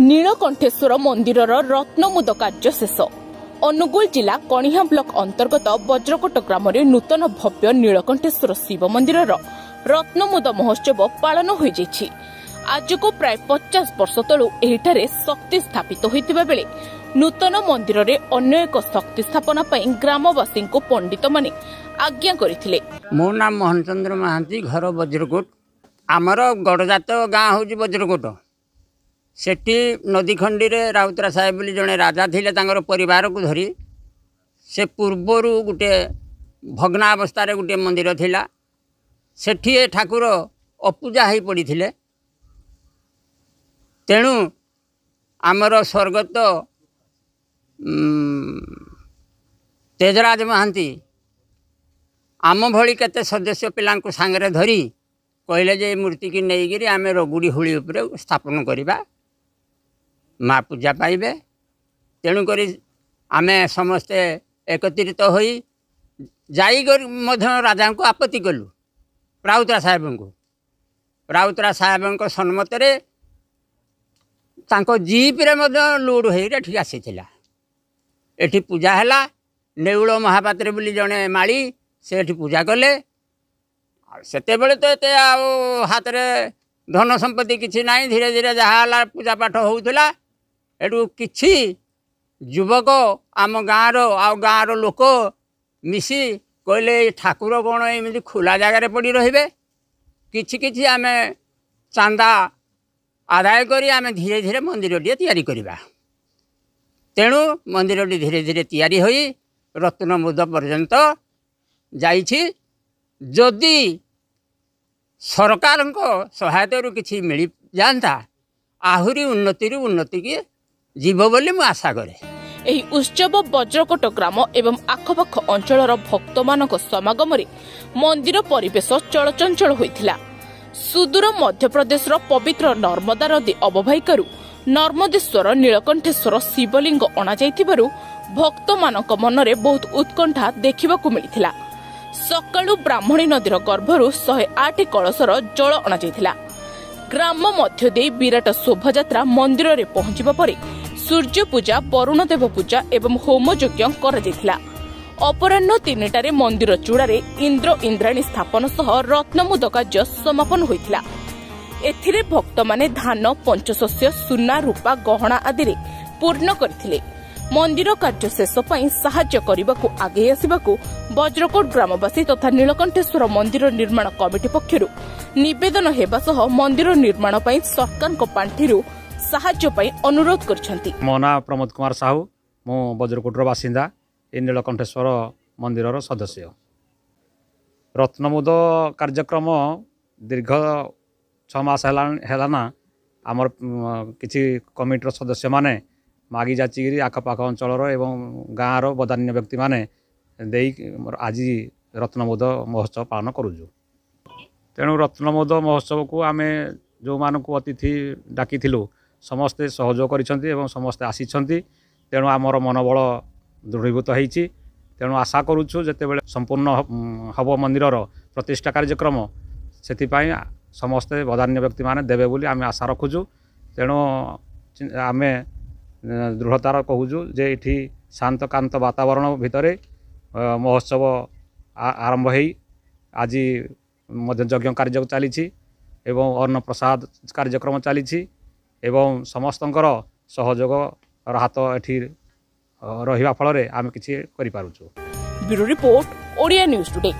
नीलकंठेश्वर मंदिरर रत्नमुद कार्य शेष। अनुगुल जिला कणिहा ब्लॉक अंतर्गत वज्रकोट ग्राम नूतन भव्य नीलकंठेश्वर शिव मंदिरर रत्नमुद महोत्सव पालन हो जाइछि। आज को प्राय 50 वर्ष तलू एहिठारे शक्ति स्थापित होइतिबा बेले नूतन मंदिर रे अन्य एक शक्ति स्थापना पई ग्रामवासी को पंडित माने आज्ञा करथिले। मो नाम मोहन चंद्र महांती, घर वज्रकोट। आमर गड़जात गाँ हूँ वज्रकोट। सेठी नदी खंडी रे राउतरा साहेब बोली जड़े राजा थिले, तांकर परिवार को धरी से पूर्वर गोटे भग्नावस्था गोटे मंदिर थिला। सेठी ठाकुर अपूजा हो पड़ी थिले। तेणु आमर स्वर्गत तेजराज महांती आम भली केते सदस्य पिला सांगे धरी कहले जे मूर्ति की नहींकि आम रगुड़ी हुली उपरे स्थापन करवा, माँ पूजा पाइबे। तेणुक आम समस्ते एकत्रित होई जाई राजा को आपत्ति कलु राउतरा साहेब को। राउतरा साहेब सम्मत जीप रे लोड हो आसी एठी पूजा है। नेउल महापात्र बोली जड़े माली से पूजा कले। सेते बेले तो ये हाथ में धन संपत्ति किसी ना, धीरे धीरे जहाँ पूजा पाठ होउथला। एटू किछि युवक आम गाँव लोक मिसी कहले ठाकुर कौन एमती खुला जगार पड़ी रहिबे, किछि किछि आम चांदा आदाय करी आम धीरे धीरे मंदिर तैयारी करिबा। तेणु मंदिर धीरे धीरे तैयारी होई रत्नमुद पर्यंत जाइछि। जदि सरकार सहायता किछि मिल जाता आहुरी उन्नति की जीव बोली मु आशा करे। एही उत्सव वज्रकोट ग्राम एवं आखपाख अंचलर भक्त मानक समागम रे मंदिर परिवेश चलचंचल होइथिला। सुदूर मध्यप्रदेश पवित्र नर्मदा नदी अववाहिकारू नर्मदेश्वर नीलकंठेश्वर शिवलिंग अणा जाइथिबारू भक्त मानक मनरे बहुत उत्कंठा देखिबाकू मिलिथिला। सकाळू ब्राह्मणी नदीर गर्भरू 108 कलशर जल अणा जाइथिला। ग्राम मध्य दे विराट शोभायात्रा मंदिर रे पहुंचिबा परे सूर्य पूजा, वरुण देव पूजा एवं होम यज्ञ करा जाइथिला। अपराह्न 3टारे मंदिर चूड़ारे इंद्र इंद्राणी स्थापन सह रत्नमुद कार्य समापन होइथिला। एथिरे भक्त माने धान, पंचशस्य, सुना, रूपा, गहना आदि रे पूर्ण करथिले। मंदिर कार्य शेष पई सहाय्य करबाकू आगे आसिबाकू वज्रकोट ग्रामवासी तथा नीलकंठेश्वर मंदिर निर्माण कमिटी पक्षरु निवेदन हेबा सह मंदिर निर्माण पई सरकार को पांठिरु सहाय्य पई अनुरोध करछंती। मो नाम प्रमोद कुमार साहू, मो वज्रकोटर बासिंदा, ए नीलकंठेश्वर मंदिरर सदस्य। रत्नमुद कार्यक्रम दीर्घ 6 मास हेलाना आमर किछि कमिटीर सदस्य माने मागी जाचिगिरी आखपाख अंचलर एवं गाँवर बदान्य व्यक्ति माने आज रत्नमुद महोत्सव पालन करूँ। तेणु रत्नमुद महोत्सव को आम जो मानक अतिथि डाकी समस्ते सहयोग करिसेंती एवं समस्ते आसीछंती। तेणु आमर मनोबल दृढ़ीभूत होईछि। तेणु आशा करूछु जेतेबेले संपूर्ण हब मंदिरर प्रतिष्ठा कार्यक्रम सेथिपाई समस्ते बदान्य व्यक्ति माने देबे बोली आम आशा रखुछु। तेणु आमे दृढ़तार कहूँ जे इठी शांत कांत वातावरण भितर महोत्सव आरंभ हो आज यज्ञ कार्य चली एवं अन्न प्रसाद कार्यक्रम चली एवं समस्तंकर सहयोग हाथ एठी रहिबा फल रे आम किछि करि पारुछु। Bureau report, Odia news today.